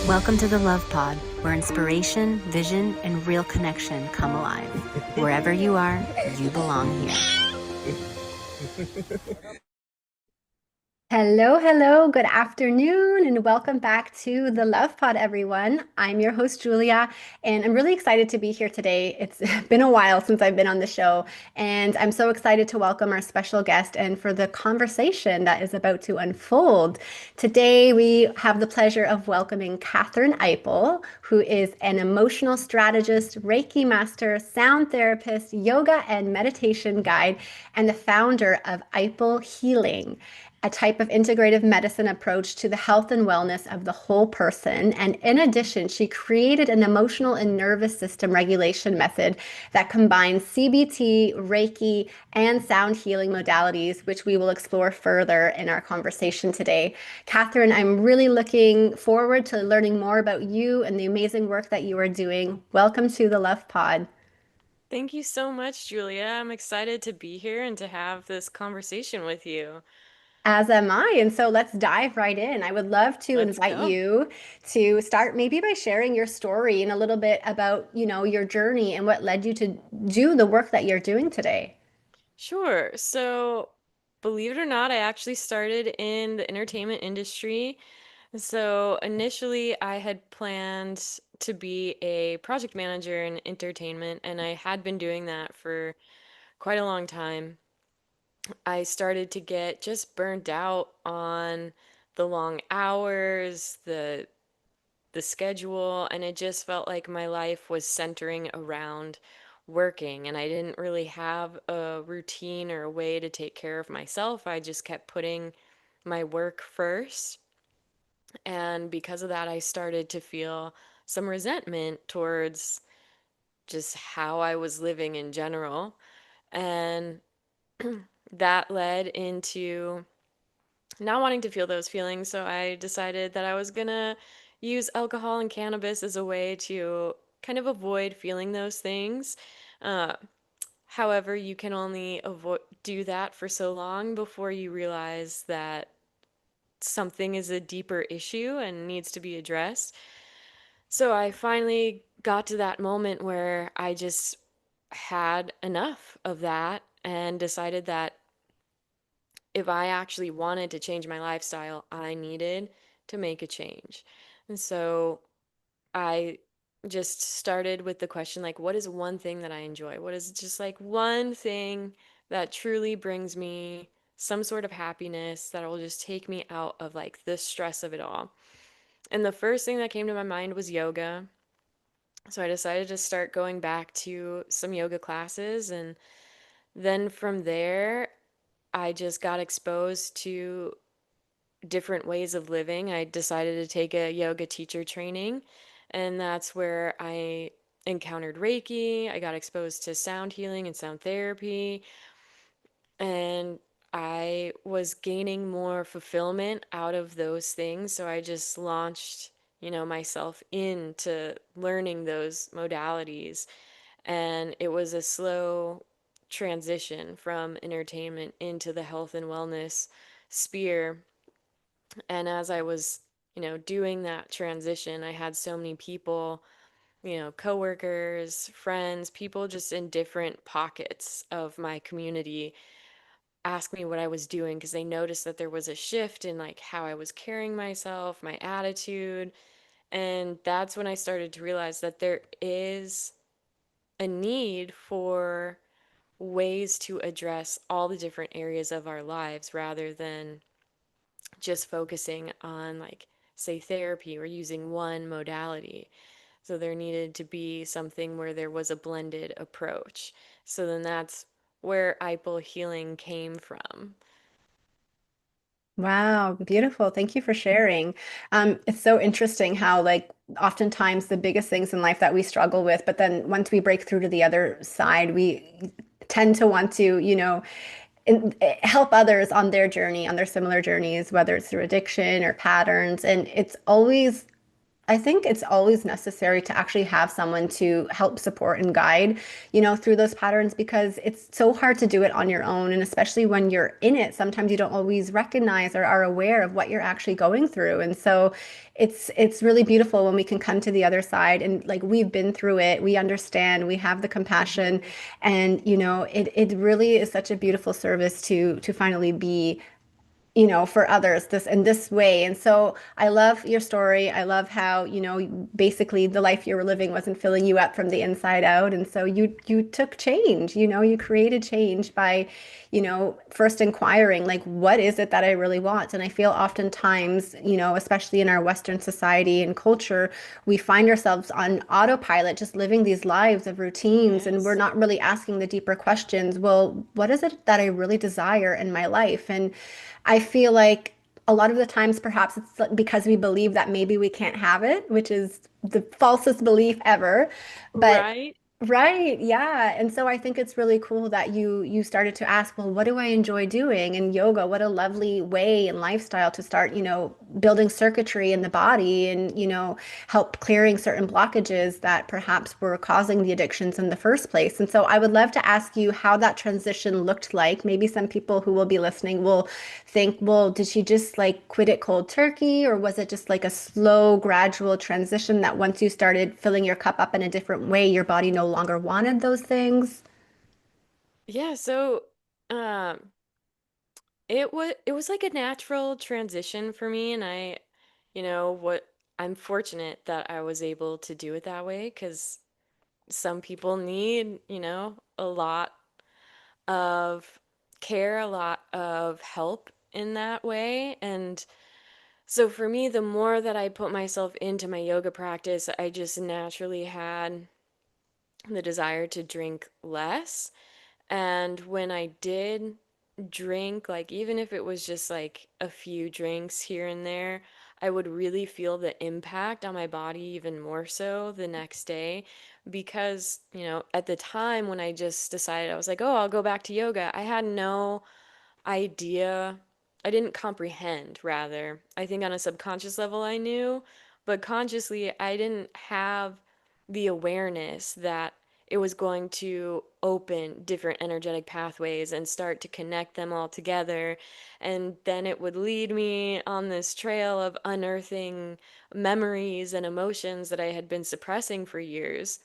Welcome to the Love Pod, where inspiration, vision, and real connection come alive. Wherever you are, you belong here. Hello, hello, good afternoon, and welcome back to the Love Pod, everyone. I'm your host, Julia, and I'm really excited to be here today. It's been a while since I've been on the show, and I'm so excited to welcome our special guest and for the conversation that is about to unfold. Today, we have the pleasure of welcoming Kathryn Eipl, who is an emotional strategist, Reiki master, sound therapist, yoga and meditation guide, and the founder of E.I.P.L Healing, a type of integrative medicine approach to the health and wellness of the whole person. And in addition, she created an emotional and nervous system regulation method that combines CBT, Reiki, and sound healing modalities, which we will explore further in our conversation today. Kathryn, I'm really looking forward to learning more about you and the amazing work that you are doing. Welcome to the Love Pod. Thank you so much, Julia. I'm excited to be here and to have this conversation with you. As am I. And so let's dive right in. I would love to Let's invite go. you to start maybe by sharing your story and a little bit about, your journey and what led you to do the work that you're doing today. Sure. So, believe it or not, I actually started in the entertainment industry. So, initially, I had planned to be a project manager in entertainment, and I had been doing that for quite a long time. I started to get just burnt out on the long hours, the schedule, and it just felt like my life was centering around working, and I didn't really have a routine or a way to take care of myself. I just kept putting my work first, and because of that, I started to feel some resentment towards just how I was living in general, and that led into not wanting to feel those feelings, so I decided that I was gonna use alcohol and cannabis as a way to kind of avoid feeling those things. Uh, However, you can only do that for so long before you realize that something is a deeper issue and needs to be addressed. So I finally got to that moment where I just had enough of that and decided that if I actually wanted to change my lifestyle, I needed to make a change. And so I just started with the question like, what is one thing that I enjoy? What is just like one thing that truly brings me some sort of happiness that will just take me out of like the stress of it all? And the first thing that came to my mind was yoga. So I decided to start going back to some yoga classes. And then from there, I just got exposed to different ways of living. I decided to take a yoga teacher training, and that's where I encountered Reiki. I got exposed to sound healing and sound therapy, and I was gaining more fulfillment out of those things. So I just launched, myself into learning those modalities. And it was a slow transition from entertainment into the health and wellness sphere. And as I was, doing that transition, I had so many people, coworkers, friends, people just in different pockets of my community ask me what I was doing because they noticed that there was a shift in like how I was carrying myself, my attitude. And that's when I started to realize that there is a need for ways to address all the different areas of our lives rather than just focusing on like say therapy or using one modality. So there needed to be something where there was a blended approach. So then that's where IPL healing came from. Wow, beautiful. Thank you for sharing. It's so interesting how, like, oftentimes the biggest things in life that we struggle with, but then once we break through to the other side, we tend to want to, help others on their journey, on their similar journeys, whether it's through addiction or patterns. And it's always I think it's always necessary to actually have someone to help support and guide, through those patterns because it's so hard to do it on your own. And especially when you're in it, sometimes you don't always recognize or are aware of what you're actually going through. And so it's really beautiful when we can come to the other side and like we've been through it, we understand, we have the compassion, Mhm. and it really is such a beautiful service to finally be for others this in this way. And so I love your story. I love how, basically the life you were living wasn't filling you up from the inside out. And so you took change, you created change by, first inquiring like, what is it that I really want? And I feel oftentimes, especially in our Western society and culture, we find ourselves on autopilot, just living these lives of routines, and we're Yes. not really asking the deeper questions. Well, what is it that I really desire in my life? And I feel like a lot of the times, perhaps it's because we believe that maybe we can't have it, which is the falsest belief ever. But Right? right, yeah. And so I think it's really cool that you started to ask, well, what do I enjoy doing? And yoga, what a lovely way and lifestyle to start, building circuitry in the body and, help clearing certain blockages that perhaps were causing the addictions in the first place. And so I would love to ask you how that transition looked like. Maybe some people who will be listening will think, well, did she just like quit it cold turkey, or was it just like a slow, gradual transition that once you started filling your cup up in a different way, your body no longer wanted those things? Yeah, so um it was like a natural transition for me, and what I'm fortunate that I was able to do it that way because some people need, a lot of care, a lot of help in that way. And so for me, the more that I put myself into my yoga practice, I just naturally had the desire to drink less. And when I did drink, like even if it was just like a few drinks here and there, I would really feel the impact on my body even more so the next day. Because, at the time when I just decided, I was like, oh, I'll go back to yoga, I had no idea. I didn't comprehend, rather. I think on a subconscious level I knew, but consciously I didn't have the awareness that it was going to open different energetic pathways and start to connect them all together. And then it would lead me on this trail of unearthing memories and emotions that I had been suppressing for years.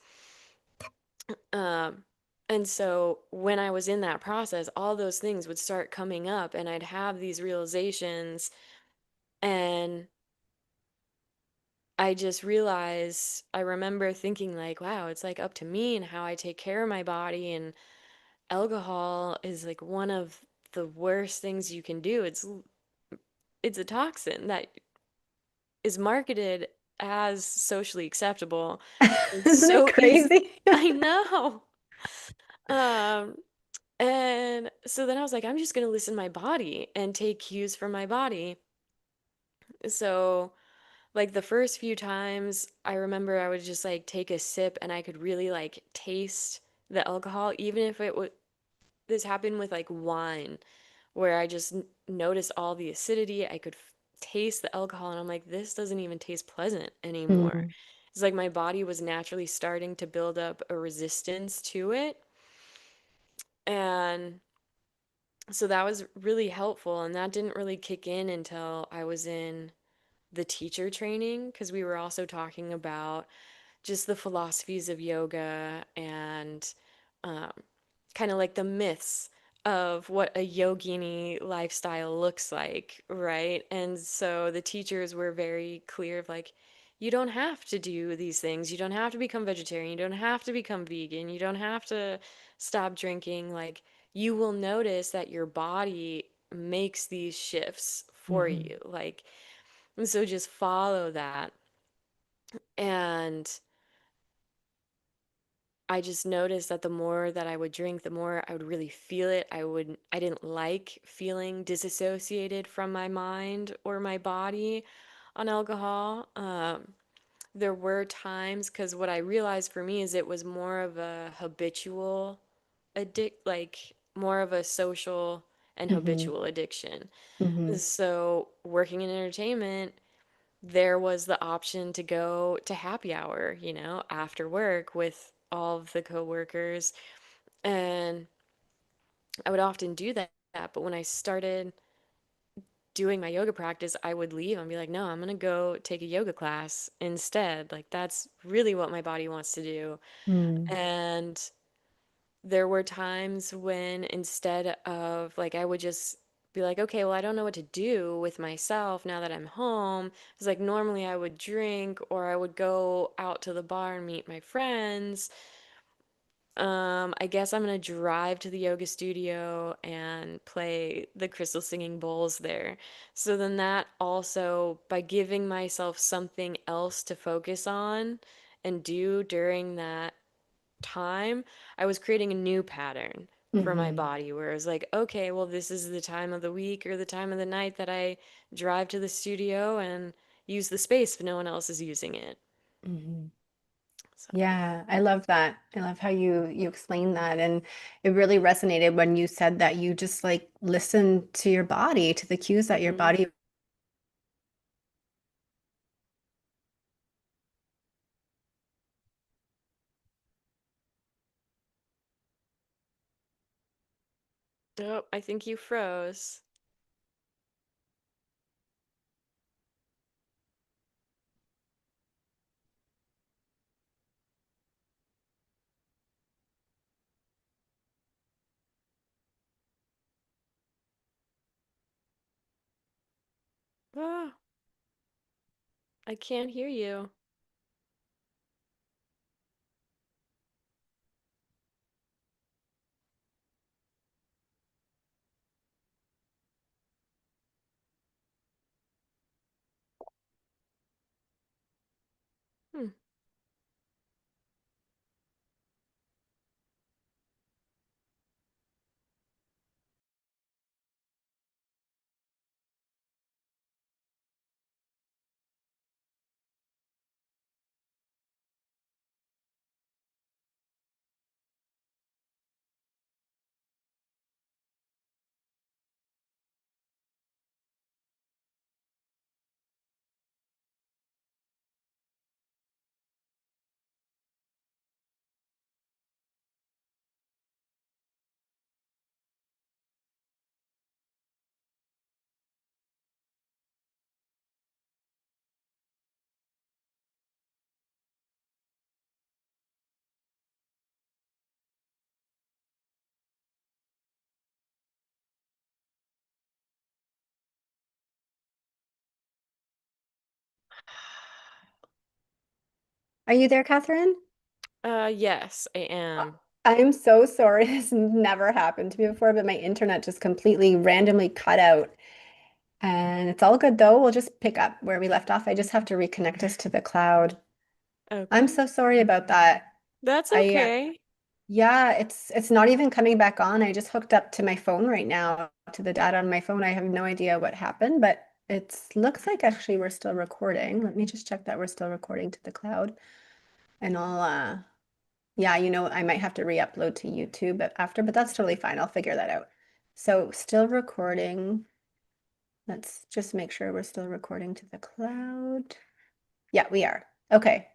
Um, and so when I was in that process, all those things would start coming up, and I'd have these realizations, and I just realized, I remember thinking like, wow, it's like up to me and how I take care of my body, and alcohol is like one of the worst things you can do. It's a toxin that is marketed as socially acceptable. It's Isn't it so easy. crazy? I know. Um, And so then I was like, I'm just going to listen to my body and take cues from my body. So, like the first few times, I remember I would just like take a sip and I could really like taste the alcohol, even if it would. This happened with like wine, where I just noticed all the acidity. I could taste the alcohol, and I'm like, this doesn't even taste pleasant anymore. Mm, It's like my body was naturally starting to build up a resistance to it. And so that was really helpful, and that didn't really kick in until I was in the teacher training because we were also talking about just the philosophies of yoga and um, kind of like the myths of what a yogini lifestyle looks like, right? And so the teachers were very clear of like, you don't have to do these things. You don't have to become vegetarian. You don't have to become vegan. You don't have to stop drinking. Like, you will notice that your body makes these shifts for mhm, you. Like, and so just follow that. And I just noticed that the more that I would drink, the more I would really feel it. I didn't like feeling disassociated from my mind or my body on alcohol. There were times, because what I realized for me is it was more of a habitual like more of a social and mhm, habitual addiction. mhm, So working in entertainment, there was the option to go to happy hour, after work with all of the coworkers. And I would often do that. But when I started doing my yoga practice, I would leave and be like, no, I'm going to go take a yoga class instead. Like, that's really what my body wants to do. Mm. And there were times when instead of like, I would just be like, okay, well, I don't know what to do with myself now that I'm home. It's like normally I would drink or I would go out to the bar and meet my friends. I guess I'm gonna drive to the yoga studio and play the crystal singing bowls there. So then that also, by giving myself something else to focus on and do during that time, I was creating a new pattern for my Hmm. body where it was like, okay, well, this is the time of the week or the time of the night that I drive to the studio and use the space if no one else is using it. Hmm. So, Yeah, I love that. I love how you explain that. And it really resonated when you said that you just like listen to your body, to the cues that your hmm. body. Oh, I think you froze. Ah, I can't hear you. Hmm. Are you there, Catherine? Yes, I am. I'm so sorry. This never happened to me before, but my internet just completely randomly cut out. And it's all good though. We'll just pick up where we left off. I just have to reconnect us to the cloud. I'm Okay. so sorry about that. That's I okay. Yeah, it's not even coming back on. I just hooked up to my phone right now to the data on my phone. I have no idea what happened, but it looks like actually we're still recording. Let me just check that we're still recording to the cloud. And I'll yeah, I might have to re-upload to YouTube after, but that's totally fine. I'll figure that out. So still recording. Let's just make sure we're still recording to the cloud. Yeah, we are. Okay.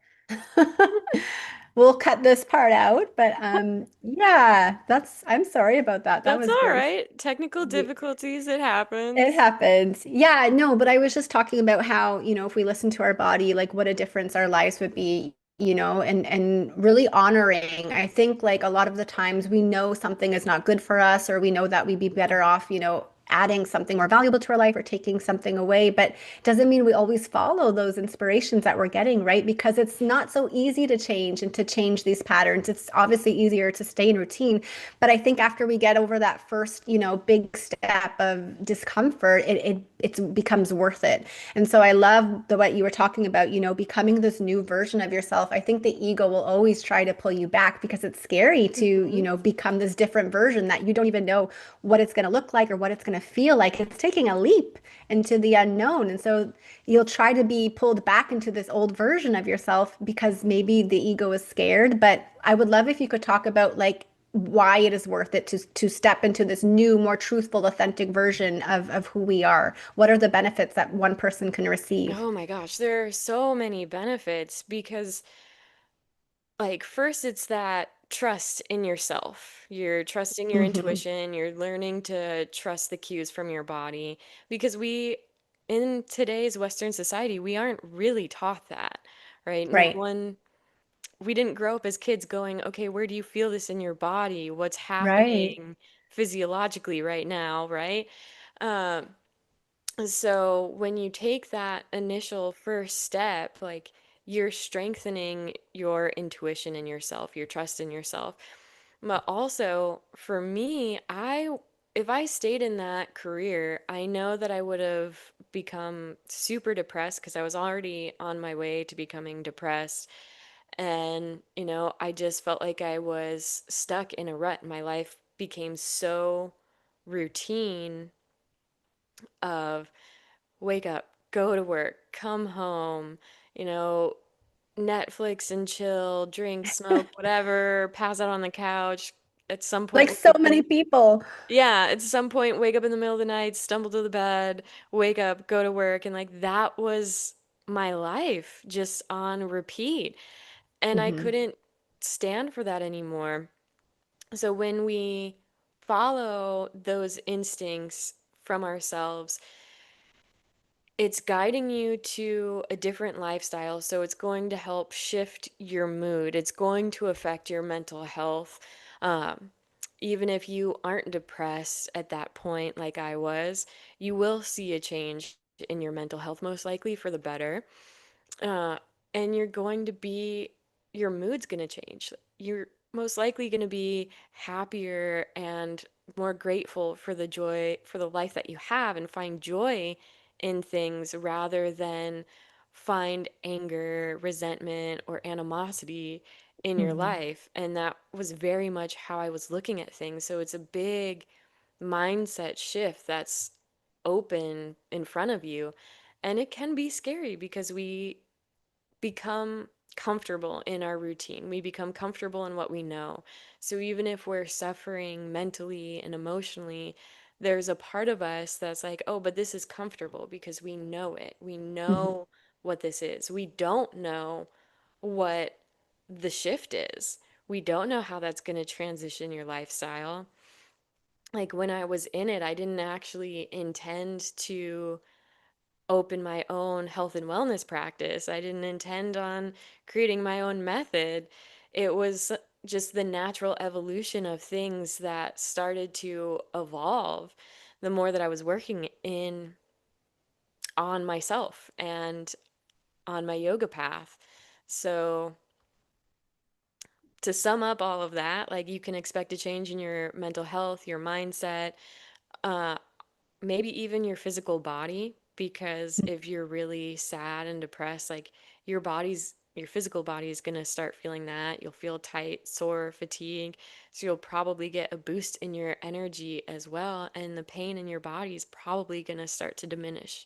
We'll cut this part out, but yeah, I'm sorry about that. That That's was all very right. Technical sweet. difficulties, it It happens. happens. Yeah, no, but I was just talking about how, if we listen to our body, like what a difference our lives would be, and really honoring. I think like a lot of the times we know something is not good for us, or we know that we'd be better off, adding something more valuable to our life or taking something away, but it doesn't mean we always follow those inspirations that we're getting, right? Because it's not so easy to change and to change these patterns. It's obviously easier to stay in routine, but I think after we get over that first, big step of discomfort, it becomes worth it. And so I love what you were talking about, becoming this new version of yourself. I think the ego will always try to pull you back because it's scary to, Hmm. become this different version that you don't even know what it's going to look like or what it's going to feel like. It's taking a leap into the unknown. And so you'll try to be pulled back into this old version of yourself because maybe the ego is scared. But I would love if you could talk about like why it is worth it to step into this new, more truthful, authentic version of who we are? What are the benefits that one person can receive? Oh my gosh, there are so many benefits because, like, first, it's that trust in yourself. You're trusting your Hmm. intuition, you're learning to trust the cues from your body because in today's Western society, we aren't really taught that, right? No Right. one, we didn't grow up as kids going, okay, where do you feel this in your body? What's Right. happening physiologically right now, right? Um, so when you take that initial first step, like you're strengthening your intuition in yourself, your trust in yourself. But also for me, if I stayed in that career, I know that I would have become super depressed because I was already on my way to becoming depressed. And, I just felt like I was stuck in a rut. My life became so routine of wake up, go to work, come home, you know, Netflix and chill, drink, smoke, whatever, pass out on the couch. At some Like point, so many people. yeah, at some point, wake up in the middle of the night, stumble to the bed, wake up, go to work. And like that was my life just on repeat. And I Hmm. couldn't stand for that anymore. So when we follow those instincts from ourselves, it's guiding you to a different lifestyle. So it's going to help shift your mood. It's going to affect your mental health. Um, Even if you aren't depressed at that point, like I was, you will see a change in your mental health, most likely for the better. uh, and your mood's going to change. You're most likely going to be happier and more grateful for for the life that you have, and find joy in things rather than find anger, resentment, or animosity in your Hmm. life. And that was very much how I was looking at things. So it's a big mindset shift that's open in front of you. And it can be scary because we become comfortable in our routine. We become comfortable in what we know. So even if we're suffering mentally and emotionally, there's a part of us that's like, oh, but this is comfortable because we know it. We Hmm. know what this is. We don't know what the shift is. We don't know how that's going to transition your lifestyle. Like when I was in it, I didn't actually intend to open my own health and wellness practice. I didn't intend on creating my own method. It was just the natural evolution of things that started to evolve the more that I was working in on myself and on my yoga path. So, to sum up all of that, like you can expect a change in your mental health, your mindset, uh, maybe even your physical body, because if you're really sad and depressed, like your physical body is going to start feeling that. You'll feel tight, sore, fatigue. So you'll probably get a boost in your energy as well. And the pain in your body is probably going to start to diminish.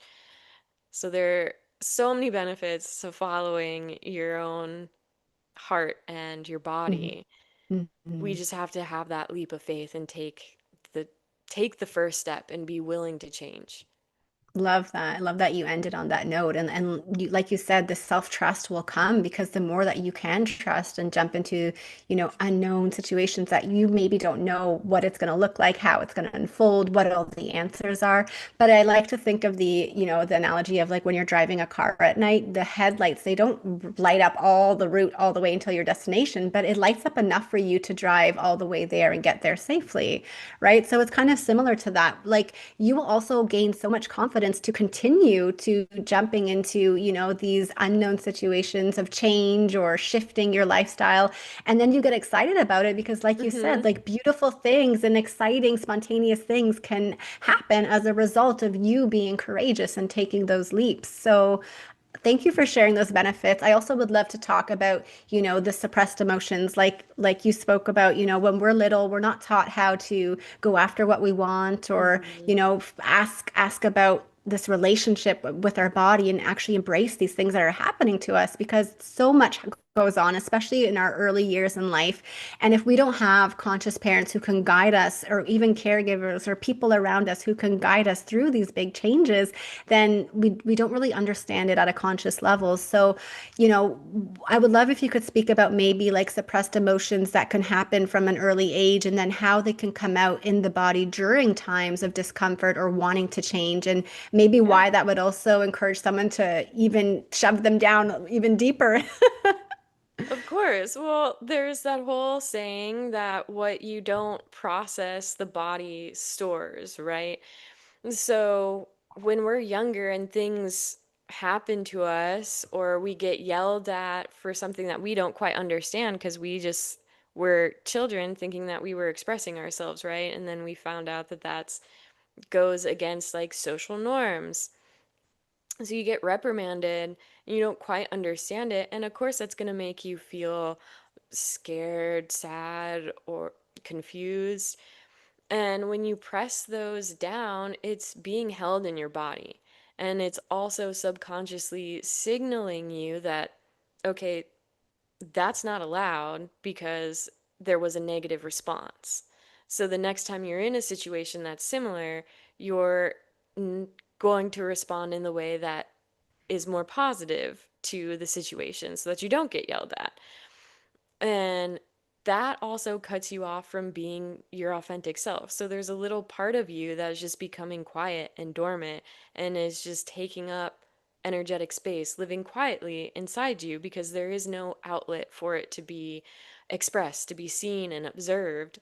So there are so many benefits to following your own heart and your Hmm. body. We Hmm. just have to have that leap of faith and the take the first step and be willing to change. Love that. I love that you ended on that note. And you, like you said, the self-trust will come because the more that you can trust and jump into, unknown situations that you maybe don't know what it's going to look like, how it's going to unfold, what all the answers are. But I like to think of the analogy of like when you're driving a car at night, the headlights, they don't light up all the route all the way until your destination, but it lights up enough for you to drive all the way there and get there safely, right? So it's kind of similar to that. Like you will also gain so much confidence to continue to jumping into, these unknown situations of change or shifting your lifestyle. And then you get excited about it because, like you said, Hmm. like beautiful things and exciting, spontaneous things can happen as a result of you being courageous and taking those leaps. So thank you for sharing those benefits. I also would love to talk about, the suppressed emotions like you spoke about, when we're little, we're not taught how to go after what we want or, Hmm. ask about this relationship with our body and actually embrace these things that are happening to us because so much goes on, especially in our early years in life. And if we don't have conscious parents who can guide us, or even caregivers or people around us who can guide us through these big changes, then we don't really understand it at a conscious level. So, I would love if you could speak about maybe like suppressed emotions that can happen from an early age, and then how they can come out in the body during times of discomfort or wanting to change, and maybe Yeah. why that would also encourage someone to even shove them down even deeper. Of course. Well, there's that whole saying that what you don't process, the body stores, right? So when we're younger and things happen to us, or we get yelled at for something that we don't quite understand because we just were children thinking that we were expressing ourselves, right? And then we found out that that's goes against like social norms. So you get reprimanded and you don't quite understand it. And of course, that's going to make you feel scared, sad, or confused. And when you press those down, it's being held in your body. And it's also subconsciously signaling you that, okay, that's not allowed because there was a negative response. So the next time you're in a situation that's similar, you're going to respond in the way that is more positive to the situation so that you don't get yelled at. And that also cuts you off from being your authentic self. So there's a little part of you that is just becoming quiet and dormant and is just taking up energetic space, living quietly inside you because there is no outlet for it to be expressed, to be seen and observed.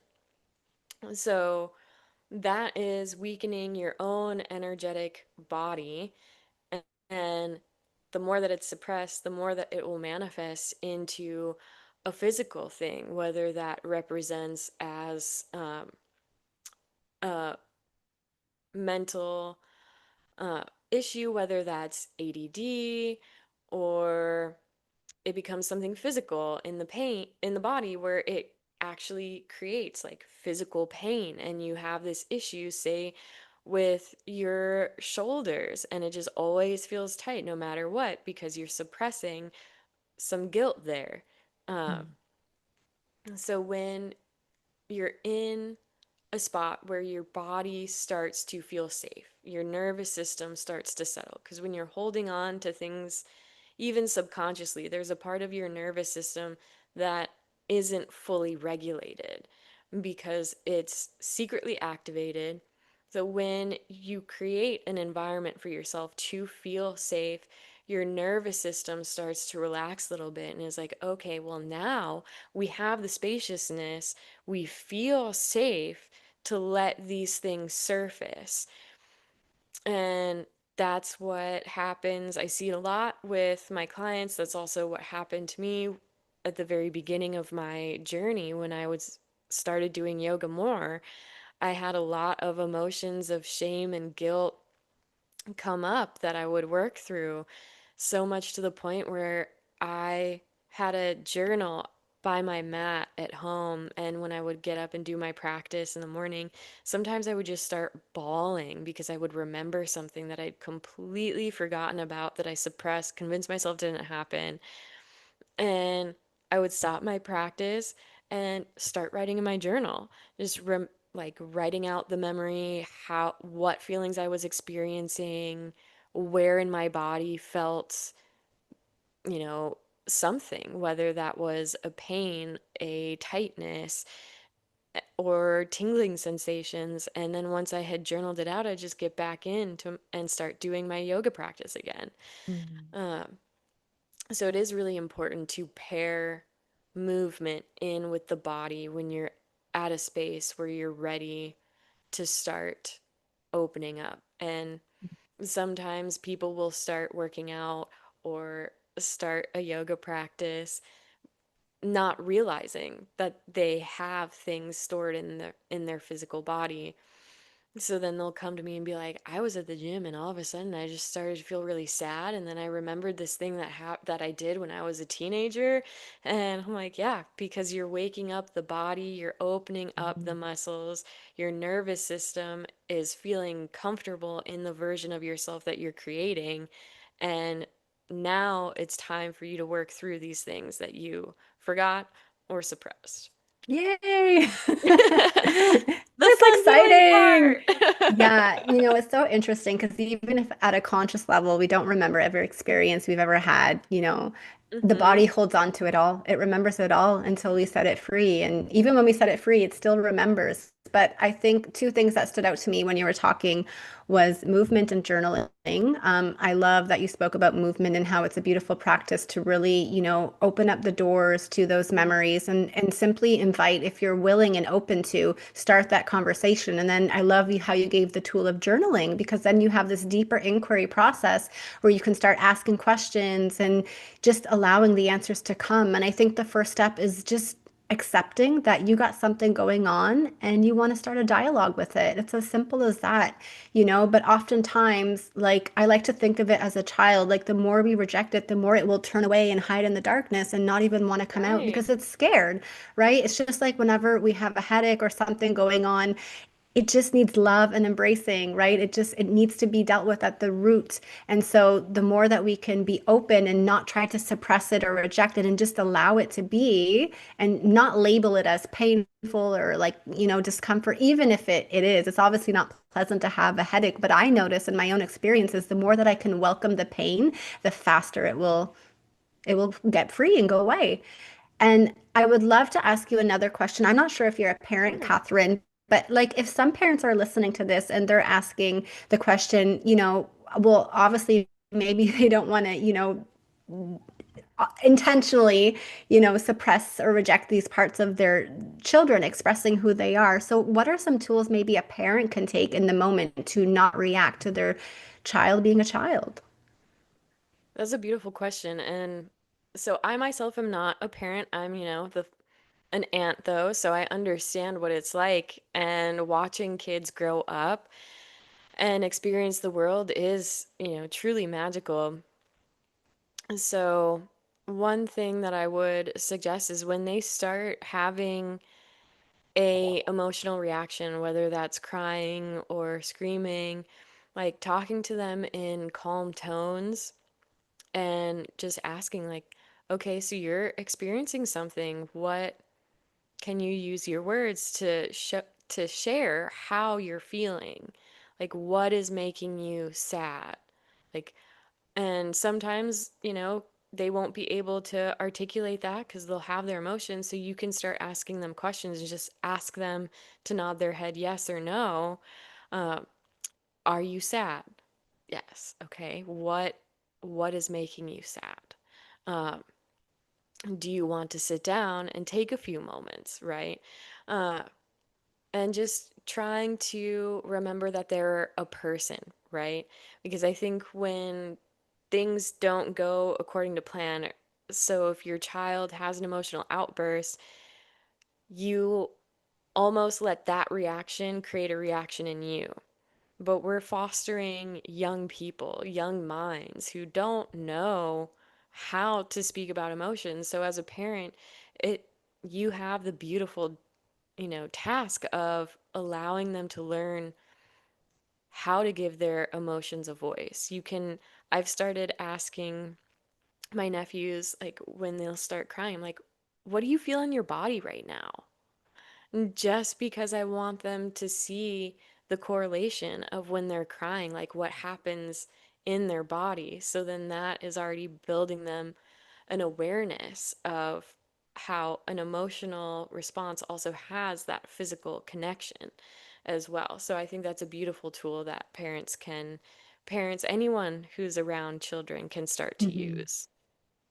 So that is weakening your own energetic body. And the more that it's suppressed, the more that it will manifest into a physical thing, whether that represents as a mental issue, whether that's ADD, or it becomes something physical in the pain in the body where it actually creates like physical pain, and you have this issue, say with your shoulders, and it just always feels tight no matter what because you're suppressing some guilt there. um, so when you're in a spot where your body starts to feel safe, your nervous system starts to settle, because when you're holding on to things even subconsciously, there's a part of your nervous system that isn't fully regulated because it's secretly activated. So when you create an environment for yourself to feel safe, your nervous system starts to relax a little bit and is like, okay, well, now we have the spaciousness, we feel safe to let these things surface. And that's what happens. I see it a lot with my clients. That's also what happened to me at the very beginning of my journey when I was started doing yoga more. I had a lot of emotions of shame and guilt come up that I would work through, so much to the point where I had a journal by my mat at home. And when I would get up and do my practice in the morning, sometimes I would just start bawling because I would remember something that I'd completely forgotten about, that I suppressed, convinced myself didn't happen. And I would stop my practice and start writing in my journal, just like writing out the memory, how, what feelings I was experiencing, where in my body felt, you know, something, whether that was a pain, a tightness, or tingling sensations. And then once I had journaled it out, I'd just get back into and start doing my yoga practice again. Mm. Um, So it is really important to pair movement in with the body when you're at a space where you're ready to start opening up. And sometimes people will start working out or start a yoga practice not realizing that they have things stored in their physical body. So then they'll come to me and be like, I was at the gym and all of a sudden I just started to feel really sad. And then I remembered this thing that I did when I was a teenager. And I'm like, yeah, because you're waking up the body, you're opening up the muscles, your nervous system is feeling comfortable in the version of yourself that you're creating. And now it's time for you to work through these things that you forgot or suppressed. Yay! The It's fun doing exciting. part. Yeah, it's so interesting because even if at a conscious level we don't remember every experience we've ever had, the Hmm. body holds on to it all. It remembers it all until we set it free. And even when we set it free, it still remembers. But I think two things that stood out to me when you were talking was movement and journaling. I love that you spoke about movement and how it's a beautiful practice to really, open up the doors to those memories and simply invite, if you're willing and open to, start that conversation. And then I love how you gave the tool of journaling, because then you have this deeper inquiry process where you can start asking questions and just allowing the answers to come. And I think the first step is just accepting that you got something going on and you want to start a dialogue with it. It's as simple as that, but oftentimes, like, I like to think of it as a child, like the more we reject it, the more it will turn away and hide in the darkness and not even want to come out Right. because it's scared, right? It's just like whenever we have a headache or something going on, it just needs love and embracing, right? It needs to be dealt with at the root. And so the more that we can be open and not try to suppress it or reject it and just allow it to be and not label it as painful or like, discomfort, even if it is, it's obviously not pleasant to have a headache. But I notice in my own experiences, the more that I can welcome the pain, the faster it will get free and go away. And I would love to ask you another question. I'm not sure if you're a parent, Sure. Kathryn, but like if some parents are listening to this and they're asking the question, well, obviously maybe they don't want to, intentionally, suppress or reject these parts of their children expressing who they are. So what are some tools maybe a parent can take in the moment to not react to their child being a child? That's a beautiful question. And so I myself am not a parent. I'm, the an aunt though, so I understand what it's like. And watching kids grow up and experience the world is, truly magical. So one thing that I would suggest is when they start having a emotional reaction, whether that's crying or screaming, like talking to them in calm tones and just asking like, okay, so you're experiencing something. What can you use your words to share how you're feeling? Like what is making you sad? Like, and sometimes, they won't be able to articulate that because they'll have their emotions. So you can start asking them questions and just ask them to nod their head yes or no. Uh, are you sad? Yes. Okay. What is making you sad? Um, do you want to sit down and take a few moments, right? Uh, and just trying to remember that they're a person, right? Because I think when things don't go according to plan, so if your child has an emotional outburst, you almost let that reaction create a reaction in you. But we're fostering young people, young minds who don't know how to speak about emotions. So as a parent, it you have the beautiful, task of allowing them to learn how to give their emotions a voice. I've started asking my nephews, like when they'll start crying, I'm like, what do you feel in your body right now? Just because I want them to see the correlation of when they're crying, like what happens in their body. So then that is already building them an awareness of how an emotional response also has that physical connection as well. So I think that's a beautiful tool that parents, anyone who's around children can start to Mhm. use.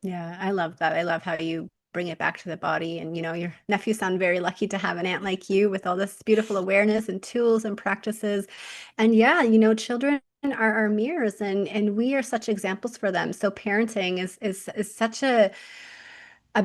Yeah, I love that. I love how you bring it back to the body. And, your nephews sound very lucky to have an aunt like you with all this beautiful awareness and tools and practices. And yeah, children are our mirrors and we are such examples for them. So parenting is such a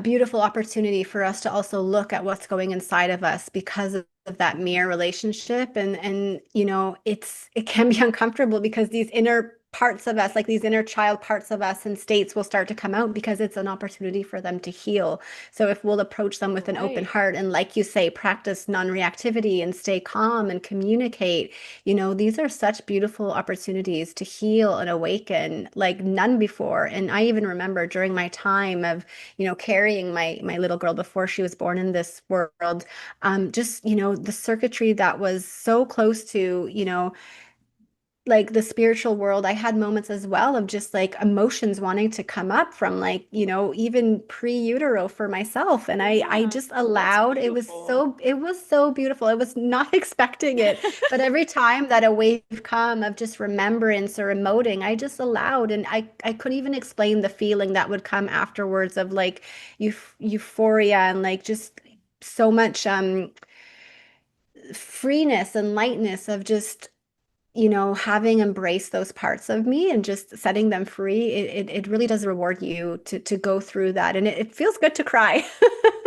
beautiful opportunity for us to also look at what's going inside of us because of that mirror relationship. And it can be uncomfortable because these inner parts of us, like these inner child parts of us and states will start to come out because it's an opportunity for them to heal. So if we'll approach them with an open Right. heart and, like you say, practice non-reactivity and stay calm and communicate, these are such beautiful opportunities to heal and awaken like none before. And I even remember during my time of, carrying my little girl before she was born in this world, just, the circuitry that was so close to, like the spiritual world. I had moments as well of just like emotions wanting to come up from, like, even pre-utero for myself. And I Yeah, just that's allowed, beautiful. it was so beautiful. I was not expecting it. But every time that a wave come of just remembrance or emoting, I just allowed. And I couldn't even explain the feeling that would come afterwards of like euphoria and like just so much freeness and lightness of just having embraced those parts of me and just setting them free. It really does reward you to go through that. And it feels good to cry.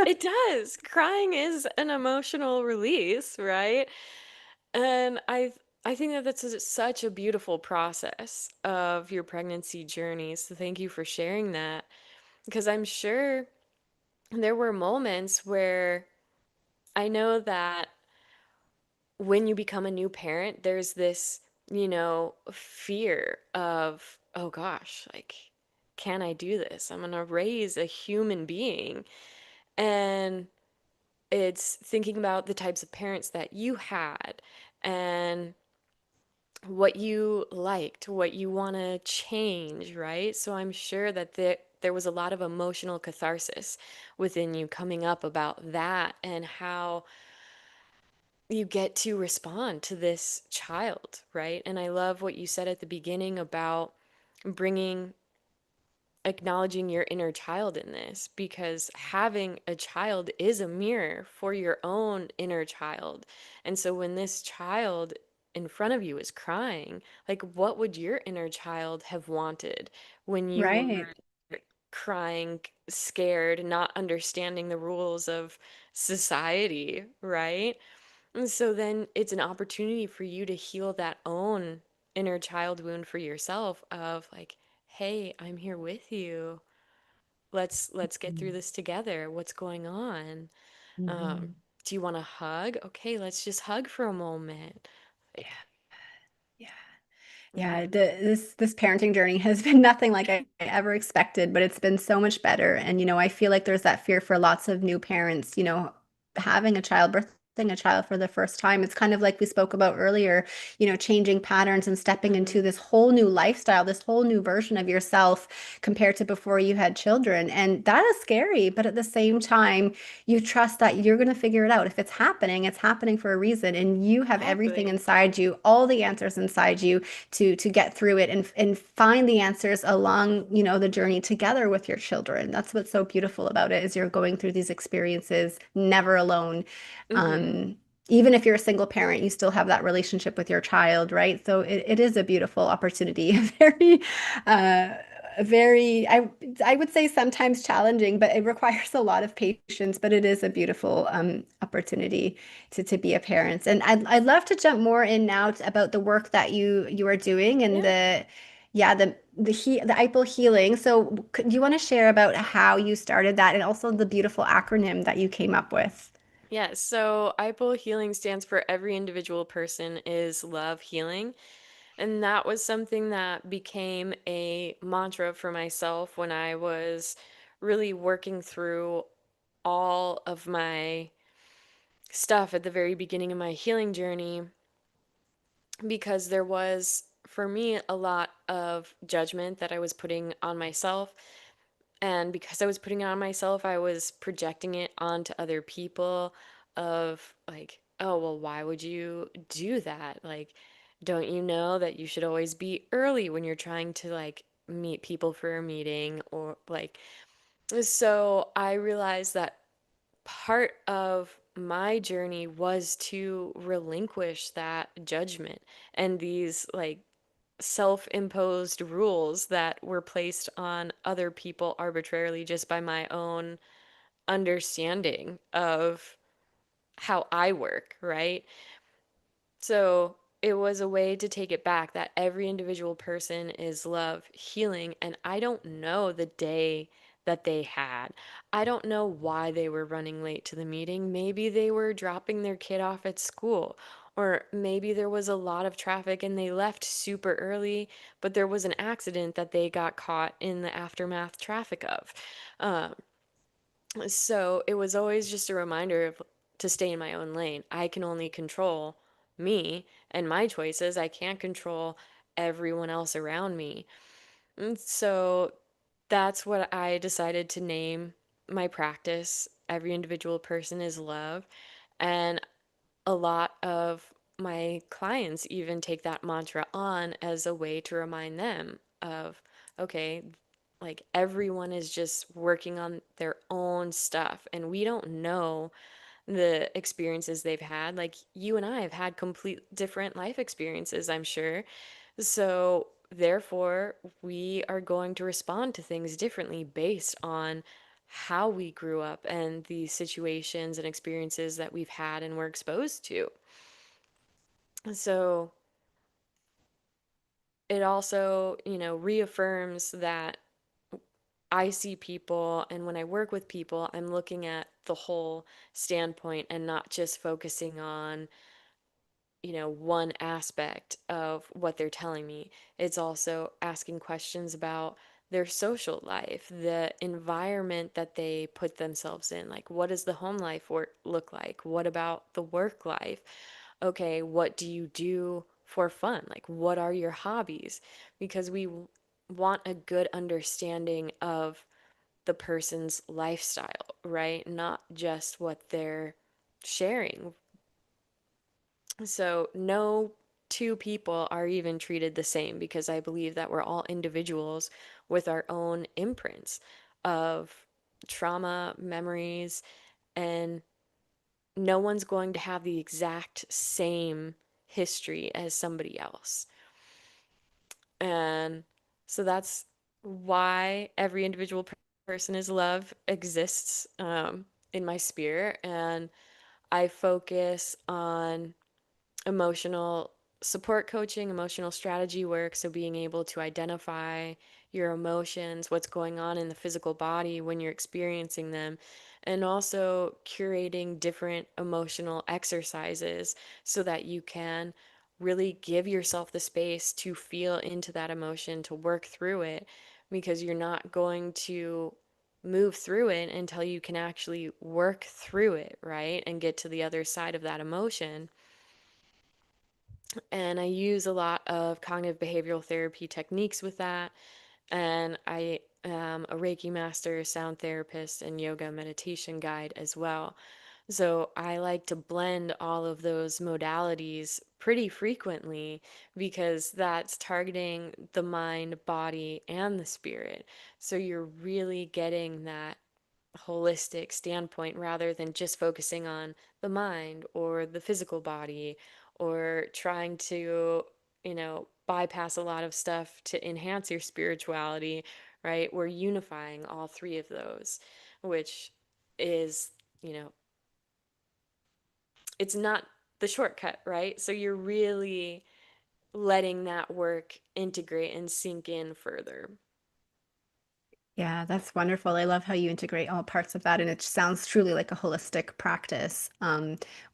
It does. Crying is an emotional release, right? And I think that such a beautiful process of your pregnancy journey. So thank you for sharing that because I'm sure there were moments where I know that when you become a new parent, there's this, fear of, oh gosh, like, can I do this? I'm gonna raise a human being. And it's thinking about the types of parents that you had and what you liked, what you want to change, right? So I'm sure that there was a lot of emotional catharsis within you coming up about that and how you get to respond to this child, right? And I love what you said at the beginning about bringing acknowledging your inner child in this because having a child is a mirror for your own inner child. And so when this child in front of you is crying, like what would your inner child have wanted when you were Right. crying, scared, not understanding the rules of society, right? And so then it's an opportunity for you to heal that own inner child wound for yourself of like, hey, I'm here with you. Let's get through this together. What's going on? Mhm. Do you want a hug? Okay, let's just hug for a moment. Yeah. Like, Yeah. yeah. Yeah, this parenting journey has been nothing like I ever expected, but it's been so much better. And I feel like there's that fear for lots of new parents, having a child, birthing a child for the first time. It's kind of like we spoke about earlier, changing patterns and stepping into Mhm. this whole new lifestyle, this whole new version of yourself compared to before you had children. And that is scary, but at the same time, you trust that you're going to figure it out. If it's happening for a reason, and you have everything Exactly. inside you, all the answers inside you to get through it and find the answers along, the journey together with your children. That's what's so beautiful about it is you're going through these experiences never alone. Mhm. Um, Even if you're a single parent, you still have that relationship with your child, right? So it is a beautiful opportunity, uh, very, I would say sometimes challenging, but it requires a lot of patience, but it is a beautiful opportunity to be a parent. And I'd love to jump more in now about the work that you are doing and Yeah. the IPL healing. So do you want to share about how you started that and also the beautiful acronym that you came up with? Yeah, so IPL healing stands for every individual person is love healing. And that was something that became a mantra for myself when I was really working through all of my stuff at the very beginning of my healing journey because there was, for me, a lot of judgment that I was putting on myself. And because I was putting it on myself, I was projecting it onto other people of like, oh, well, why would you do that? Like, don't you know that you should always be early when you're trying to like meet people for a meeting or like, so I realized that part of my journey was to relinquish that judgment and these like self-imposed rules that were placed on other people arbitrarily just by my own understanding of how I work, right? So it was a way to take it back that every individual person is love, healing, and I don't know the day that they had. I don't know why they were running late to the meeting. Maybe they were dropping their kid off at school, or maybe there was a lot of traffic and they left super early, but there was an accident that they got caught in the aftermath traffic of. Um, so it was always just a reminder of to stay in my own lane. I can only control me and my choices. I can't control everyone else around me. And so that's what I decided to name my practice. Every individual person is love. And a lot of my clients even take that mantra on as a way to remind them of, okay, like everyone is just working on their own stuff, and we don't know the experiences they've had. Like you and I have had complete different life experiences, I'm sure. So, therefore, we are going to respond to things differently based on how we grew up and the situations and experiences that we've had and were exposed to. So, it also, reaffirms that I see people, and when I work with people, I'm looking at the whole standpoint and not just focusing on one aspect of what they're telling me. It's also asking questions about their social life, the environment that they put themselves in. Like, what does the home life look like? What about the work life? Okay, what do you do for fun? Like, what are your hobbies? Because we want a good understanding of the person's lifestyle, right? Not just what they're sharing. So, no two people are even treated the same because I believe that we're all individuals with our own imprints of trauma, memories, and no one's going to have the exact same history as somebody else. And so that's why every individual person is love exists in my sphere. And I focus on emotional support coaching, emotional strategy work. So, being able to identify your emotions, what's going on in the physical body when you're experiencing them, and also curating different emotional exercises so that you can really give yourself the space to feel into that emotion, to work through it, because you're not going to move through it until you can actually work through it, right? And get to the other side of that emotion. And I use a lot of cognitive behavioral therapy techniques with that. And I am a Reiki master, sound therapist, and yoga meditation guide as well. So I like to blend all of those modalities pretty frequently because that's targeting the mind, body, and the spirit. So you're really getting that holistic standpoint rather than just focusing on the mind or the physical body or trying to, bypass a lot of stuff to enhance your spirituality, right? We're unifying all three of those, which is, you know, it's not the shortcut, right? So you're really letting that work integrate and sink in further. Yeah, that's wonderful. I love how you integrate all parts of that, and it sounds truly like a holistic practice.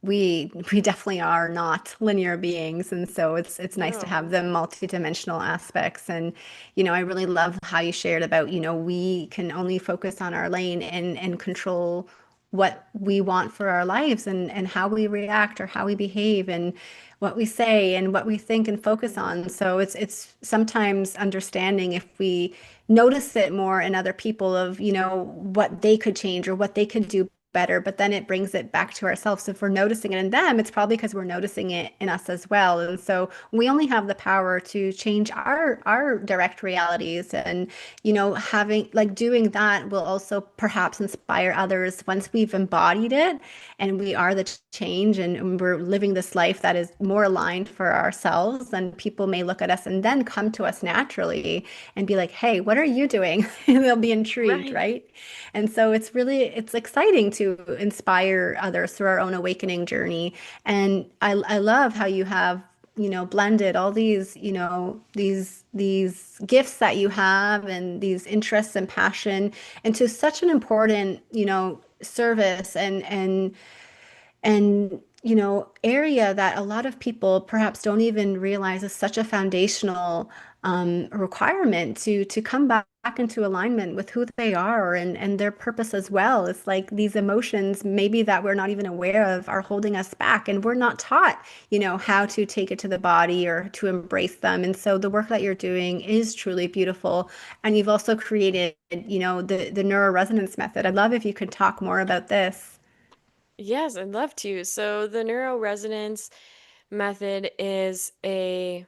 We definitely are not linear beings, and so it's nice to have No. the multidimensional aspects. And I really love how you shared about we can only focus on our lane and control what we want for our lives and how we react or how we behave and what we say and what we think and focus Mhm. on. So it's sometimes understanding if we notice it more in other people of, what they could change or what they could do better, but then it brings it back to ourselves. So if we're noticing it in them, it's probably because we're noticing it in us as well. And so we only have the power to change our direct realities. And, having like doing that will also perhaps inspire others once we've embodied it and we are the change and we're living this life that is more aligned for ourselves. And people may look at us and then come to us naturally and be like, hey, what are you doing? And they'll be intrigued, Right. right? And so it's exciting to inspire others through our own awakening journey. And I love how you have blended all these, these gifts that you have and these interests and passion into such an important, service and area that a lot of people perhaps don't even realize is such a foundational requirement to come back into alignment with who they are and their purpose as well. It's like these emotions maybe that we're not even aware of are holding us back, and we're not taught, how to take it to the body or to embrace them. And so the work that you're doing is truly beautiful. And you've also created, the neuroresonance method. I'd love if you could talk more about this. Yes, I'd love to. So the neuroresonance method is a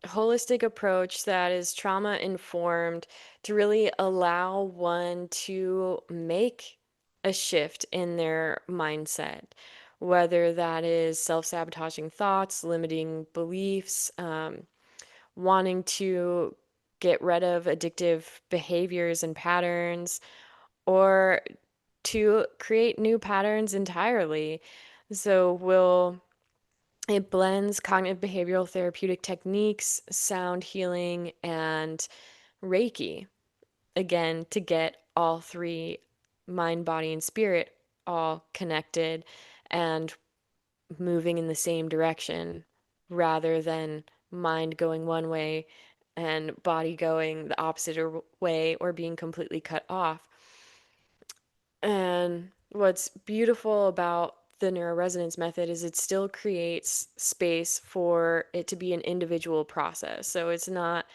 holistic approach that is trauma informed to really allow one to make a shift in their mindset, whether that is self-sabotaging thoughts, limiting beliefs, wanting to get rid of addictive behaviors and patterns, or to create new patterns entirely. So it blends cognitive behavioral therapeutic techniques, sound healing, and Reiki, again, to get all three, mind, body, and spirit, all connected and moving in the same direction rather than mind going one way and body going the opposite way or being completely cut off. And what's beautiful about the neuroresonance method is it still creates space for it to be an individual process. So it's not,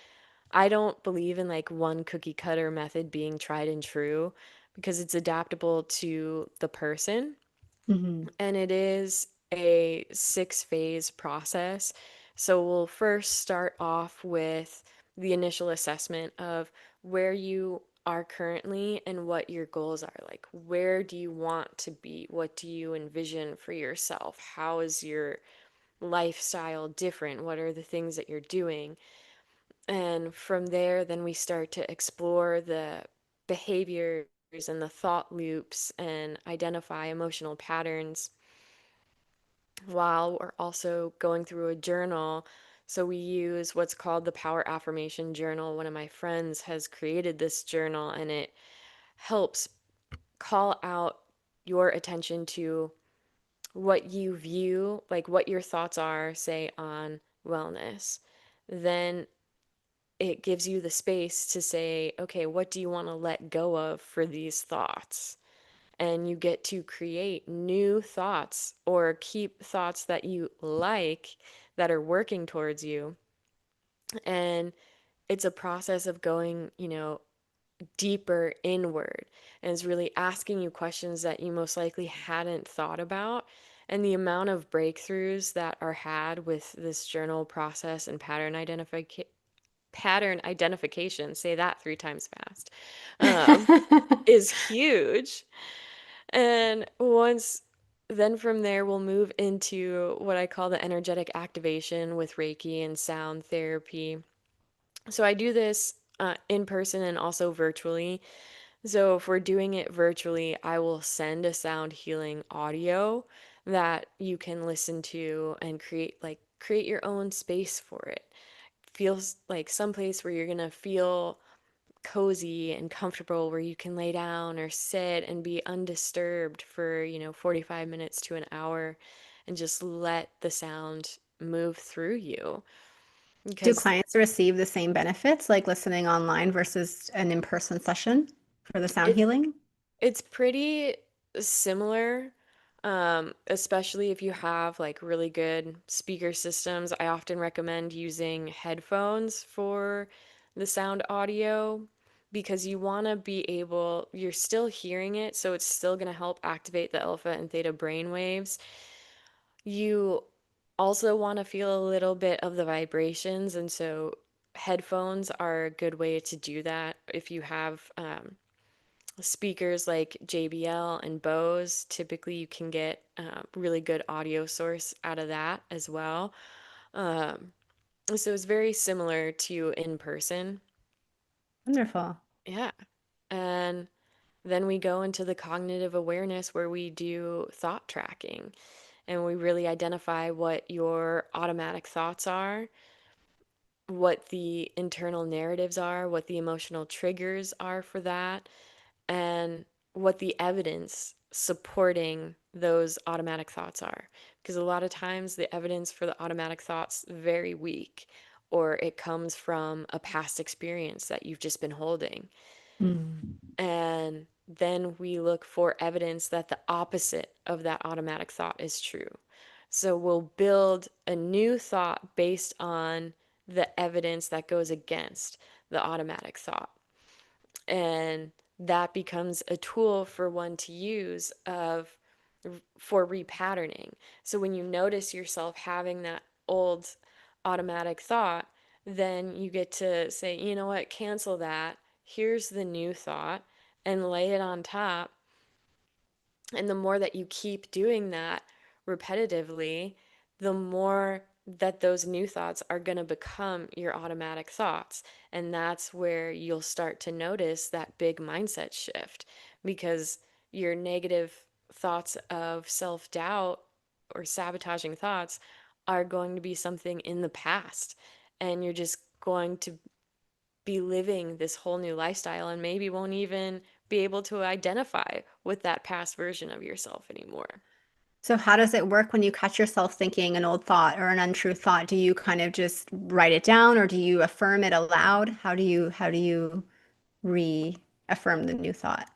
I don't believe in like one cookie cutter method being tried and true because it's adaptable to the person. Mhm. And it is a 6 phase process. So we'll first start off with the initial assessment of where you are currently and what your goals are. Like, where do you want to be? What do you envision for yourself? How is your lifestyle different? What are the things that you're doing? And from there, then we start to explore the behaviors and the thought loops and identify emotional patterns while we're also going through a journal. So we use what's called the Power Affirmation Journal. One of my friends has created this journal, and it helps call out your attention to what you view, like what your thoughts are, say, on wellness. Then it gives you the space to say, okay, what do you want to let go of for these thoughts? And you get to create new thoughts or keep thoughts that you like that are working towards you. And it's a process of going, deeper inward, and it's really asking you questions that you most likely hadn't thought about. And the amount of breakthroughs that are had with this journal process and pattern identification, say that 3 times fast, um, is huge. And then from there, we'll move into what I call the energetic activation with Reiki and sound therapy. So I do this in person and also virtually. So if we're doing it virtually, I will send a sound healing audio that you can listen to and create your own space for it. Feels like some place where you're gonna feel cozy and comfortable, where you can lay down or sit and be undisturbed for, 45 minutes to an hour and just let the sound move through you. Do Because clients receive the same benefits like listening online versus an in-person session for the sound it healing? it's pretty similar, especially if you have like really good speaker systems. I often recommend using headphones for the sound audio because you want to be able, you're still hearing it, so it's still going to help activate the alpha and theta brain waves. You also want to feel a little bit of the vibrations, and so headphones are a good way to do that. If you have speakers like JBL and Bose, typically you can get really good audio source out of that as well. Um, so it's very similar to in person. Wonderful. Yeah. And then we go into the cognitive awareness where we do thought tracking. and we really identify what your automatic thoughts are, what the internal narratives are, what the emotional triggers are for that, and what the evidence supporting those automatic thoughts are. Because a lot of times the evidence for the automatic thoughts very weak, or it comes from a past experience that you've just been holding. Mm. And then we look for evidence that the opposite of that automatic thought is true. So we'll build a new thought based on the evidence that goes against the automatic thought. And that becomes a tool for one to use of for repatterning. So when you notice yourself having that old automatic thought, then you get to say, you know what, cancel that. Here's the new thought and lay it on top. And the more that you keep doing that repetitively, the more that those new thoughts are going to become your automatic thoughts. And that's where you'll start to notice that big mindset shift, because your negative thoughts of self doubt or sabotaging thoughts are going to be something in the past. And you're just going to be living this whole new lifestyle and maybe won't even be able to identify with that past version of yourself anymore. So how does it work when you catch yourself thinking an old thought or an untrue thought? Do you kind of just write it down or do you affirm it aloud? How do you reaffirm the new thought?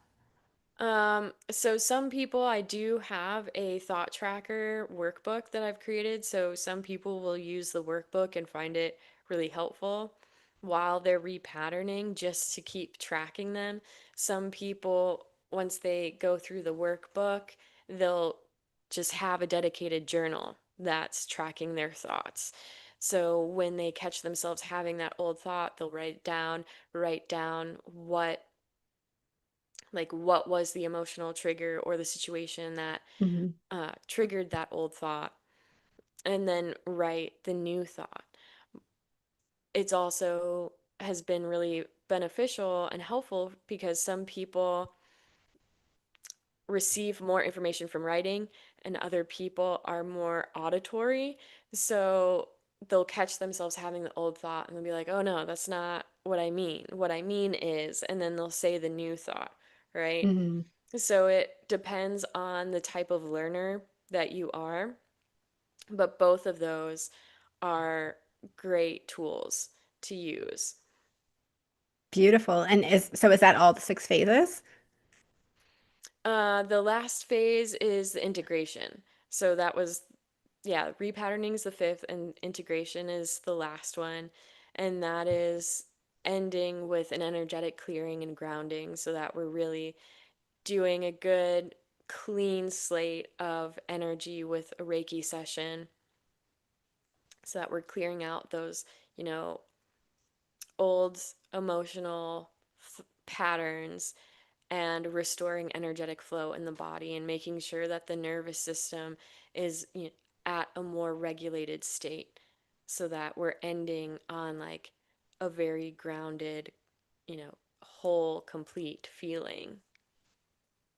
So some people, I do have a thought tracker workbook that I've created. So some people will use the workbook and find it really helpful while they're repatterning just to keep tracking them. Some people, once they go through the workbook, they'll just have a dedicated journal that's tracking their thoughts. So when they catch themselves having that old thought, they'll write down what was the emotional trigger or the situation that Mhm. triggered that old thought, and then write the new thought. It's also has been really beneficial and helpful because some people receive more information from writing and other people are more auditory. So they'll catch themselves having the old thought and they'll be like, oh no, that's not what I mean. What I mean is, and then they'll say the new thought, right? Mhm. So it depends on the type of learner that you are, but both of those are great tools to use. Beautiful. And is that all the six phases? The last phase is the integration. So that was, yeah, repatterning is the fifth, and integration is the last one. And that is ending with an energetic clearing and grounding so that we're really doing a good, clean slate of energy with a Reiki session so that we're clearing out those, you know, old emotional patterns and restoring energetic flow in the body and making sure that the nervous system is, at a more regulated state so that we're ending on like a very grounded, whole, complete feeling.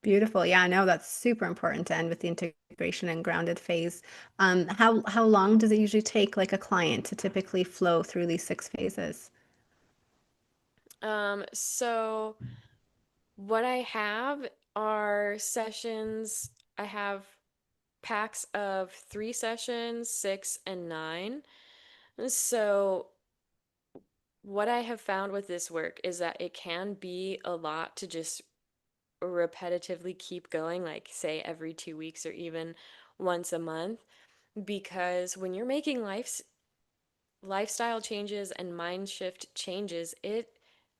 Beautiful. Yeah, no, that's super important to end with the integration and grounded phase. How long does it usually take like a client to typically flow through these six phases? So what I have are sessions. I have packs of 3 sessions, 6 and 9. So what I have found with this work is that it can be a lot to just repetitively keep going, like say every 2 weeks or even once a month, because when you're making lifestyle changes and mind shift changes, it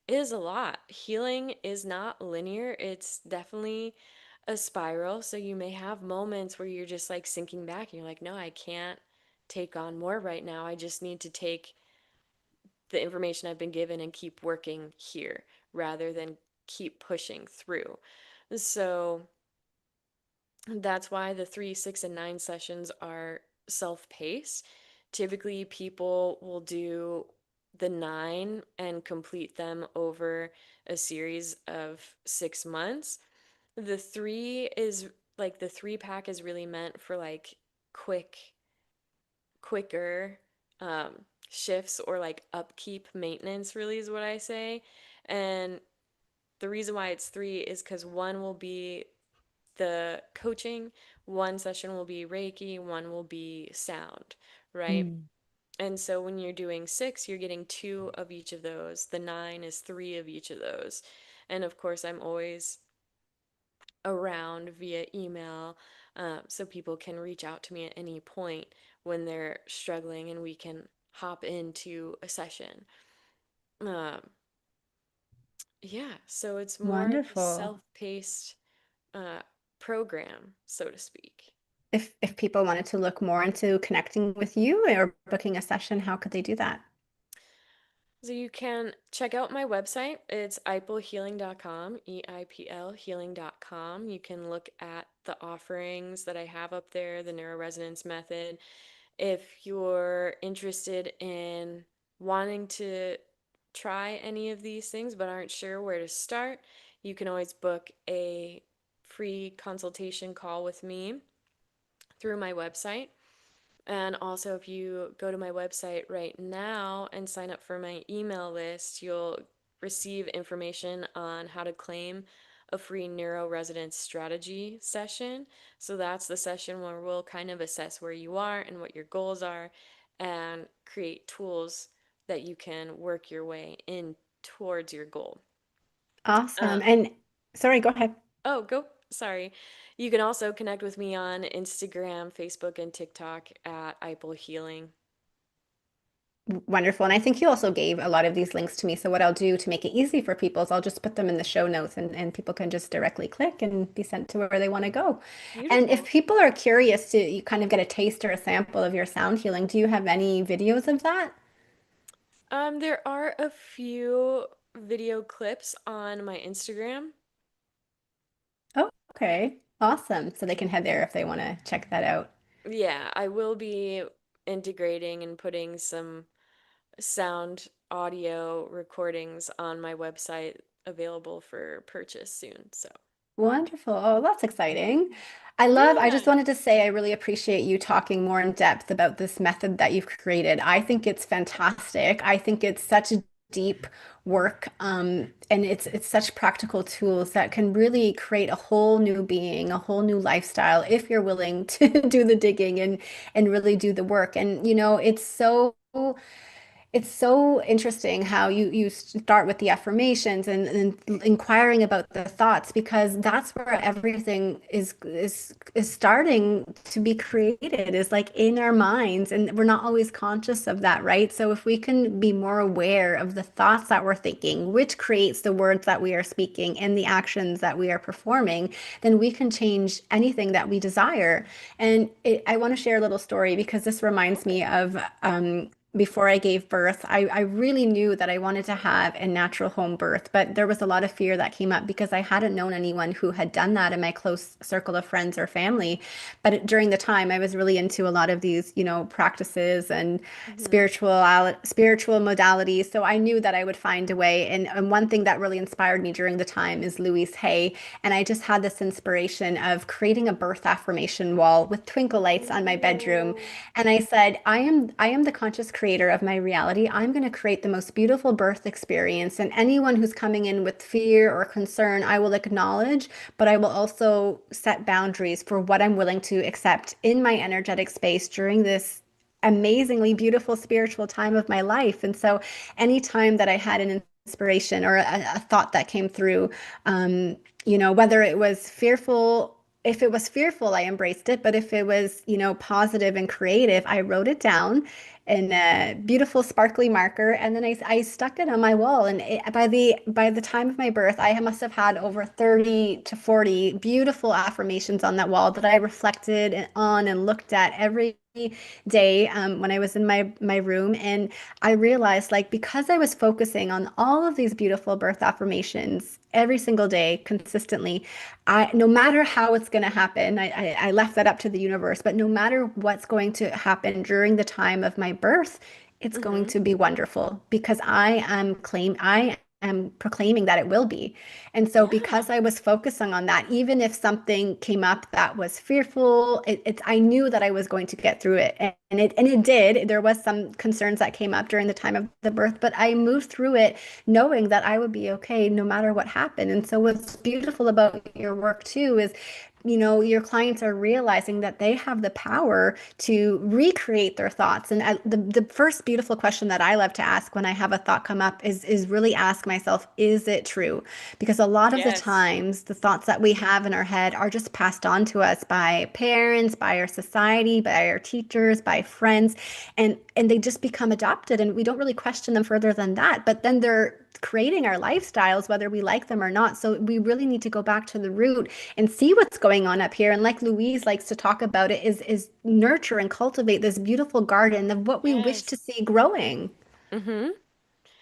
is a lot. Healing is not linear, it's definitely a spiral. So you may have moments where you're just like sinking back and you're like, no, I can't take on more right now. I just need to take the information I've been given and keep working here rather than keep pushing through. So that's why the 3, 6, and 9 sessions are self paced. Typically, people will do the 9 and complete them over a series of 6 months. The 3 is the 3 pack is really meant for like quick quicker shifts, or like upkeep maintenance, really, is what I say. And the reason why it's three is because one will be the coaching, one session will be Reiki, one will be sound, right? Mm. And so when you're doing six, you're getting two of each of those. The nine is three of each of those. And of course, I'm always around via email, so people can reach out to me at any point when they're struggling and we can hop into a session. Um, yeah, so it's more of a Wonderful. self-paced uh, program, so to speak. If people wanted to look more into connecting with you or booking a session, how could they do that? So you can check out my website. It's eiplhealing.com, E-I-P-L healing.com. You can look at the offerings that I have up there, the neuroresonance method. If you're interested in wanting to try any of these things but aren't sure where to start, you can always book a free consultation call with me through my website. And also, if you go to my website right now and sign up for my email list, you'll receive information on how to claim a free neuro residence strategy session. So that's the session where we'll kind of assess where you are and what your goals are and create tools that you can work your way in towards your goal. Awesome. Um, And sorry, go ahead. oh, go. Sorry. You can also connect with me on Instagram, Facebook, and TikTok at Eiple Healing. Wonderful. And I think you also gave a lot of these links to me. So what I'll do to make it easy for people is I'll just put them in the show notes and people can just directly click and be sent to where they want to go. And if Beautiful. people are curious to you kind of get a taste or a sample of your sound healing, do you have any videos of that? There are a few video clips on my Instagram. Oh, okay. Awesome. So they can head there if they want to check that out. Yeah, I will be integrating and putting some sound audio recordings on my website available for purchase soon. So, Wonderful. Oh, that's exciting. I just yeah. wanted to say I really appreciate you talking more in depth about this method that you've created. I think it's fantastic. I think it's such a deep work, and it's such practical tools that can really create a whole new being, a whole new lifestyle if you're willing to do the digging and really do the work. And it's so interesting how you start with the affirmations and inquiring about the thoughts because that's where everything is starting to be created is like in our minds and we're not always conscious of that, right? So if we can be more aware of the thoughts that we're thinking, which creates the words that we are speaking and the actions that we are performing, then we can change anything that we desire. I want to share a little story because this reminds Okay. me of before I gave birth, I really knew that I wanted to have a natural home birth, but there was a lot of fear that came up because I hadn't known anyone who had done that in my close circle of friends or family. During the time, I was really into a lot of these, practices and Mm-hmm. spiritual modalities. So I knew that I would find a way. And one thing that really inspired me during the time is Louise Hay. And I just had this inspiration of creating a birth affirmation wall with twinkle lights on my bedroom Ooh. and I said, I am the conscious creator of my reality. I'm going to create the most beautiful birth experience. And anyone who's coming in with fear or concern, I will acknowledge, but I will also set boundaries for what I'm willing to accept in my energetic space during this amazingly beautiful spiritual time of my life. And so anytime that I had an inspiration or a thought that came through, whether it was fearful, if it was fearful, I embraced it. But if it was, positive and creative, I wrote it down in a beautiful sparkly marker, and then I stuck it on my wall. And by the time of my birth, I must have had over 30 to 40 beautiful affirmations on that wall that I reflected on and looked at every day when I was in my room. And I realized, like, because I was focusing on all of these beautiful birth affirmations every single day consistently, no matter how it's going to happen, I left that up to the universe, but no matter what's going to happen during the time of my birth, it's going Mm-hmm. to be wonderful because I am proclaiming that it will be. And so Yeah. because I was focusing on that, even if something came up that was fearful, I knew that I was going to get through it. And it did. There was some concerns that came up during the time of the birth, but I moved through it knowing that I would be okay no matter what happened. And so what's beautiful about your work too is your clients are realizing that they have the power to recreate their thoughts. And the first beautiful question that I love to ask when I have a thought come up is really ask myself, is it true? Because a lot of the Yes. times, the thoughts that we have in our head are just passed on to us by parents, by our society, by our teachers, by friends, and they just become adopted, and we don't really question them further than that. But then they're creating our lifestyles, whether we like them or not. So we really need to go back to the root and see what's going on up here. And like Louise likes to talk about it, is nurture and cultivate this beautiful garden of what we wish to Yes. see growing. Mm-hmm.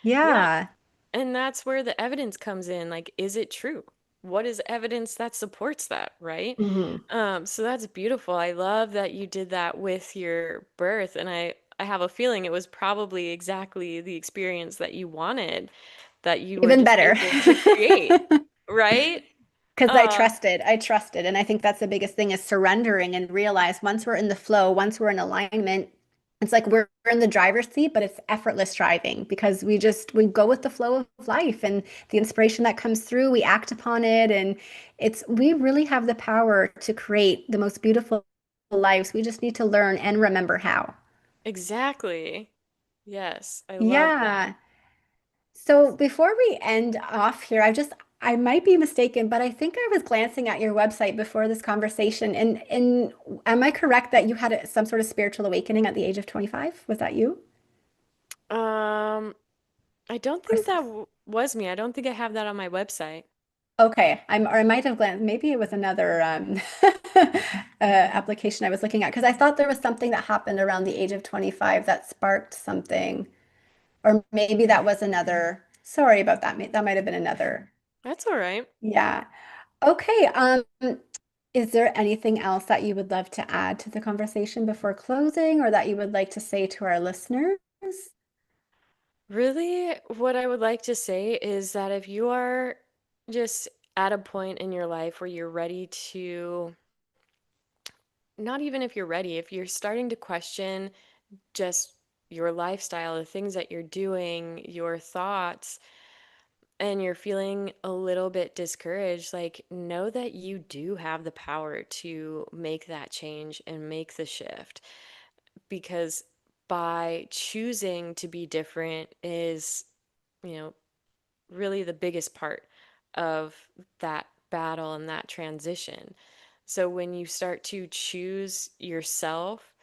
Yeah. Yeah. And that's where the evidence comes in. Like, is it true? What is evidence that supports that, right? Hmm. So that's beautiful. I love that you did that with your birth, and I have a feeling it was probably exactly the experience that you wanted, that you were Even just better. able to create, right? Because Uh, I trusted. And I think that's the biggest thing is surrendering and realize once we're in the flow, once we're in alignment, it's like we're in the driver's seat, but it's effortless driving because we go with the flow of life and the inspiration that comes through, we act upon it. And we really have the power to create the most beautiful lives. We just need to learn and remember how. exactly. Yes, I love that. Yeah. So before we end off here, I might be mistaken, but I think I was glancing at your website before this conversation. And am I correct that you had some sort of spiritual awakening at the age of 25? Was that you? Um, I don't Or think that w was me. I don't think I have that on my website. okay, or I might have glanced. Maybe it was another application I was looking at because I thought there was something that happened around the age of 25 that sparked something, or maybe that was another. Sorry about that. That might have been another. That's all right. Yeah. Okay. Is there anything else that you would love to add to the conversation before closing, or that you would like to say to our listeners? Really, what I would like to say is that if you are just at a point in your life where you're ready to, not even if you're ready, if you're starting to question just your lifestyle, the things that you're doing, your thoughts, and you're feeling a little bit discouraged, like know that you do have the power to make that change and make the shift because by choosing to be different is, you know, really the biggest part of that battle and that transition. So when you start to choose yourself,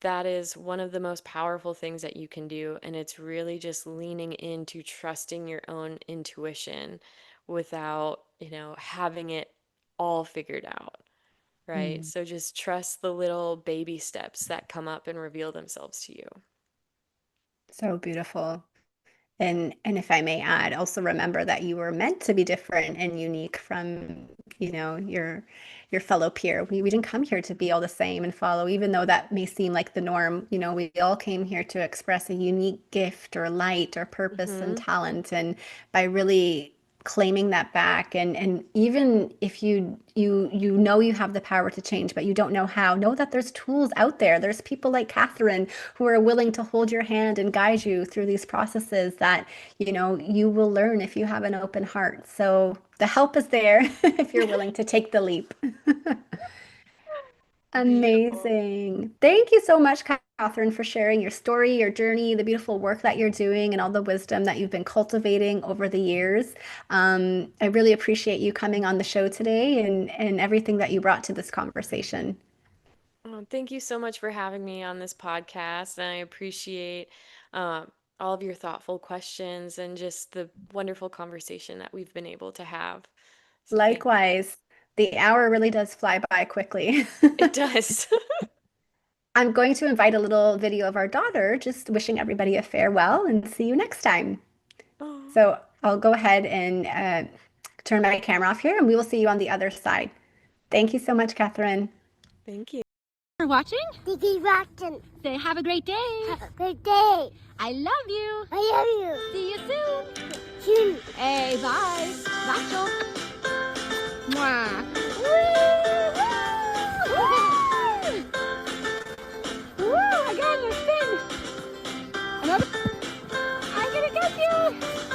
that is one of the most powerful things that you can do. And it's really just leaning into trusting your own intuition without, having it all figured out, right? Mm, So just trust the little baby steps that come up and reveal themselves to you. so beautiful. And if I may add, also remember that you were meant to be different and unique from, your fellow peer. We didn't come here to be all the same and follow, even though that may seem like the norm. We all came here to express a unique gift or light or purpose and Hmm. talent. And by really claiming that back, and even if you have the power to change but you don't know that there's tools out there. There's people like Kathryn who are willing to hold your hand and guide you through these processes that you will learn if you have an open heart. So the help is there if you're willing to take the leap. Beautiful. Amazing. Thank you so much, Kathryn, for sharing your story, your journey, the beautiful work that you're doing, and all the wisdom that you've been cultivating over the years. I really appreciate you coming on the show today and everything that you brought to this conversation. Oh, thank you so much for having me on this podcast. And I appreciate all of your thoughtful questions and just the wonderful conversation that we've been able to have. So thank you. Likewise, the hour really does fly by quickly. It does. I'm going to invite a little video of our daughter just wishing everybody a farewell and see you next time. Oh, So I'll go ahead and turn my camera off here and we will see you on the other side. Thank you so much, Kathryn. thank you. For watching. Thank you, Roxton. Say have a great day. Have a great day. I love you. I love you. See you soon. cute. Hey, bye. Bacio. Mwah. Woo! I got a spin. Another. I'm gonna get you.